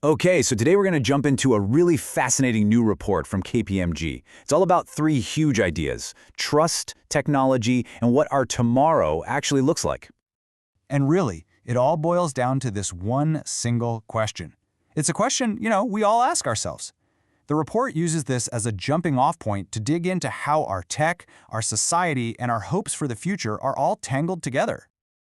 Okay, so today we're going to jump into a really fascinating new report from KPMG. It's all about three huge ideas: trust, technology, and what our tomorrow actually looks like. And really, it all boils down to this one single question. It's a question, we all ask ourselves. The report uses this as a jumping-off point to dig into how our tech, our society, and our hopes for the future are all tangled together.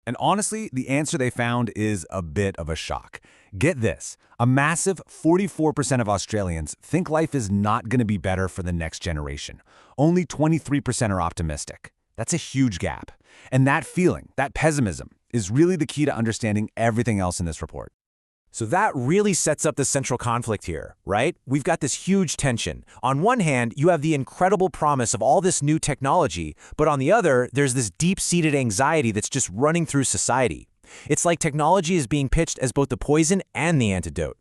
And honestly, the answer they found is a bit of a shock. Get this, a massive 44% of Australians think life is not going to be better for the next generation. Only 23% are optimistic. That's a huge gap. And that feeling, that pessimism, is really the key to understanding everything else in this report. So that really sets up the central conflict here, right? We've got this huge tension. On one hand, you have the incredible promise of all this new technology, but on the other, there's this deep-seated anxiety that's just running through society. It's like technology is being pitched as both the poison and the antidote.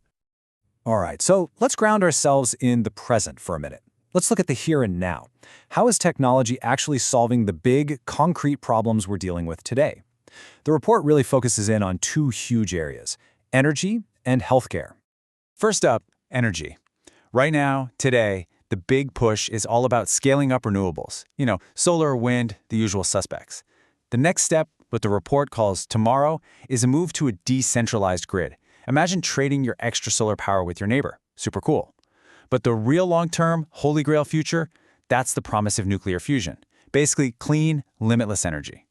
All right, so let's ground ourselves in the present for a minute. Let's look at the here and now. How is technology actually solving the big, concrete problems we're dealing with today? The report really focuses in on two huge areas: energy and healthcare. First up, energy. Right now, today, the big push is all about scaling up renewables. Solar, wind, the usual suspects. The next step, what the report calls tomorrow, is a move to a decentralized grid. Imagine trading your extra solar power with your neighbor. Super cool. But the real long-term, holy grail future, that's the promise of nuclear fusion. Basically, clean, limitless energy.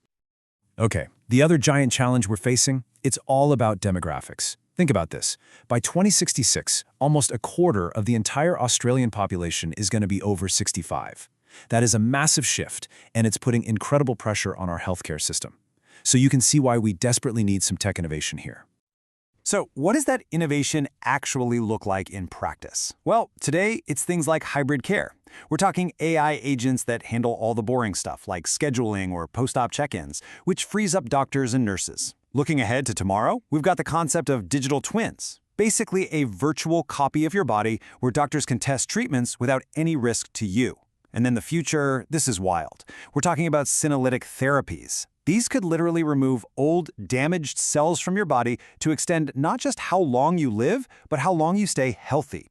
Okay, the other giant challenge we're facing, it's all about demographics. Think about this. By 2066, almost a quarter of the entire Australian population is going to be over 65. That is a massive shift, and it's putting incredible pressure on our healthcare system. So you can see why we desperately need some tech innovation here. So what does that innovation actually look like in practice? Well, today it's things like hybrid care. We're talking AI agents that handle all the boring stuff like scheduling or post-op check-ins, which frees up doctors and nurses. Looking ahead to tomorrow, we've got the concept of digital twins, basically a virtual copy of your body where doctors can test treatments without any risk to you. And then the future, this is wild. We're talking about senolytic therapies. These could literally remove old, damaged cells from your body to extend not just how long you live, but how long you stay healthy.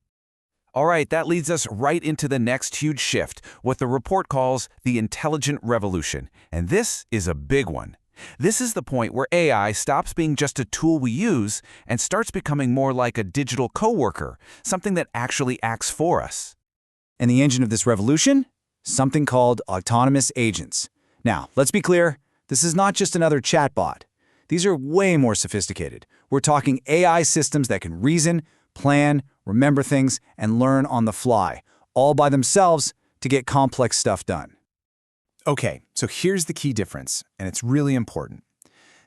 All right, that leads us right into the next huge shift, what the report calls the intelligent revolution. And this is a big one. This is the point where AI stops being just a tool we use and starts becoming more like a digital coworker, something that actually acts for us. And the engine of this revolution? Something called autonomous agents. Now, let's be clear, this is not just another chatbot. These are way more sophisticated. We're talking AI systems that can reason, plan, remember things, and learn on the fly, all by themselves to get complex stuff done. Okay, so here's the key difference, and it's really important.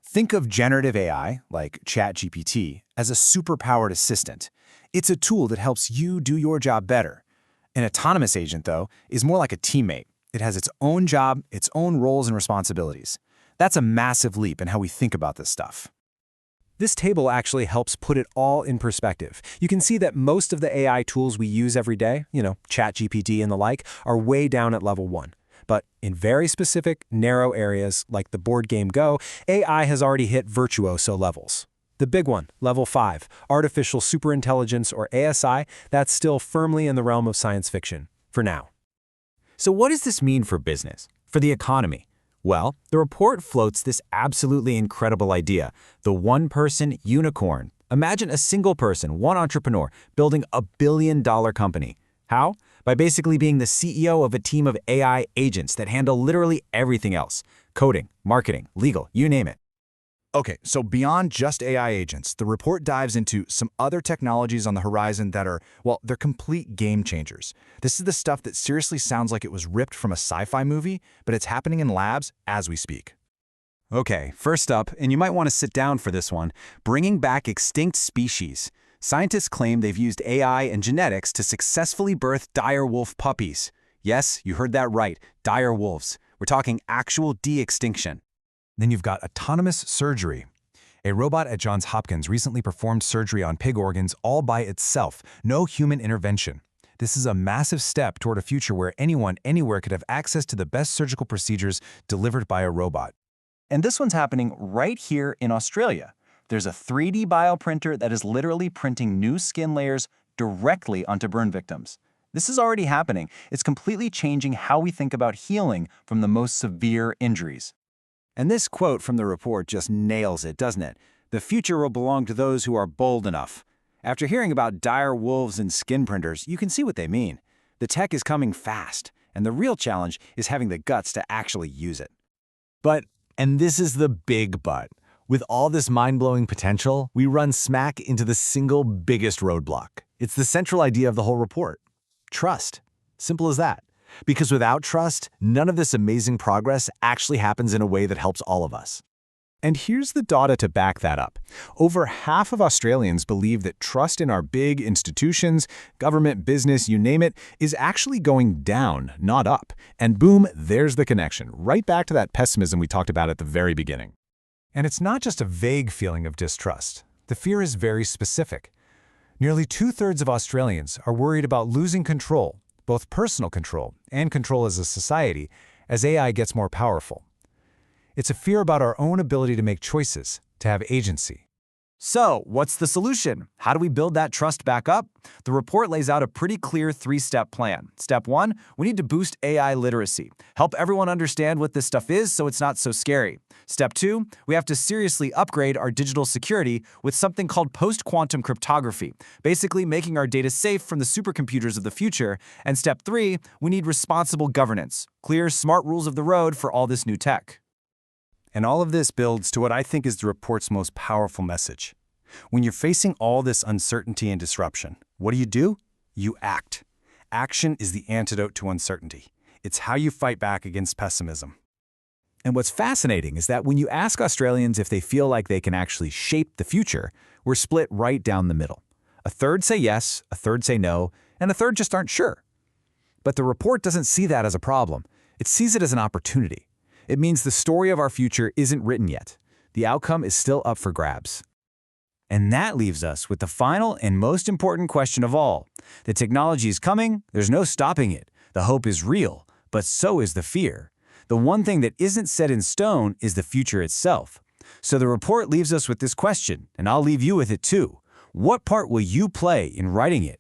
Think of generative AI, like ChatGPT, as a superpowered assistant. It's a tool that helps you do your job better. An autonomous agent, though, is more like a teammate. It has its own job, its own roles and responsibilities. That's a massive leap in how we think about this stuff. This table actually helps put it all in perspective. You can see that most of the AI tools we use every day, ChatGPT and the like, are way down at level 1. But in very specific, narrow areas like the board game Go, AI has already hit virtuoso levels. The big one, level 5, artificial superintelligence or ASI, that's still firmly in the realm of science fiction, for now. So what does this mean for business, for the economy? Well, the report floats this absolutely incredible idea, the one-person unicorn. Imagine a single person, one entrepreneur, building a billion-dollar company. How? By basically being the CEO of a team of AI agents that handle literally everything else: coding, marketing, legal, you name it. Okay, so beyond just AI agents, the report dives into some other technologies on the horizon that are, well, they're complete game changers. This is the stuff that seriously sounds like it was ripped from a sci-fi movie, but it's happening in labs as we speak. Okay, first up, and you might want to sit down for this one, bringing back extinct species. Scientists claim they've used AI and genetics to successfully birth dire wolf puppies. Yes, you heard that right, dire wolves. We're talking actual de-extinction. Then you've got autonomous surgery. A robot at Johns Hopkins recently performed surgery on pig organs all by itself, no human intervention. This is a massive step toward a future where anyone, anywhere could have access to the best surgical procedures delivered by a robot. And this one's happening right here in Australia. There's a 3D bioprinter that is literally printing new skin layers directly onto burn victims. This is already happening. It's completely changing how we think about healing from the most severe injuries. And this quote from the report just nails it, doesn't it? The future will belong to those who are bold enough. After hearing about dire wolves and skin printers, you can see what they mean. The tech is coming fast, and the real challenge is having the guts to actually use it. But, and this is the big but, with all this mind-blowing potential, we run smack into the single biggest roadblock. It's the central idea of the whole report. Trust. Simple as that. Because without trust, none of this amazing progress actually happens in a way that helps all of us. And here's the data to back that up. Over half of Australians believe that trust in our big institutions, government, business, you name it, is actually going down, not up. And boom, there's the connection, right back to that pessimism we talked about at the very beginning. And it's not just a vague feeling of distrust. The fear is very specific. Nearly 2/3 of Australians are worried about losing control, both personal control and control as a society, as AI gets more powerful. It's a fear about our own ability to make choices, to have agency. So, what's the solution? How do we build that trust back up? The report lays out a pretty clear 3-step plan. Step 1, we need to boost AI literacy. Help everyone understand what this stuff is so it's not so scary. Step 2, we have to seriously upgrade our digital security with something called post-quantum cryptography, basically making our data safe from the supercomputers of the future. And step 3, we need responsible governance, clear, smart rules of the road for all this new tech. And all of this builds to what I think is the report's most powerful message. When you're facing all this uncertainty and disruption, what do? You act. Action is the antidote to uncertainty. It's how you fight back against pessimism. And what's fascinating is that when you ask Australians if they feel like they can actually shape the future, we're split right down the middle. A third say yes, a third say no, and a third just aren't sure. But the report doesn't see that as a problem. It sees it as an opportunity. It means the story of our future isn't written yet. The outcome is still up for grabs. And that leaves us with the final and most important question of all. The technology is coming, there's no stopping it. The hope is real, but so is the fear. The one thing that isn't set in stone is the future itself. So the report leaves us with this question, and I'll leave you with it too. What part will you play in writing it?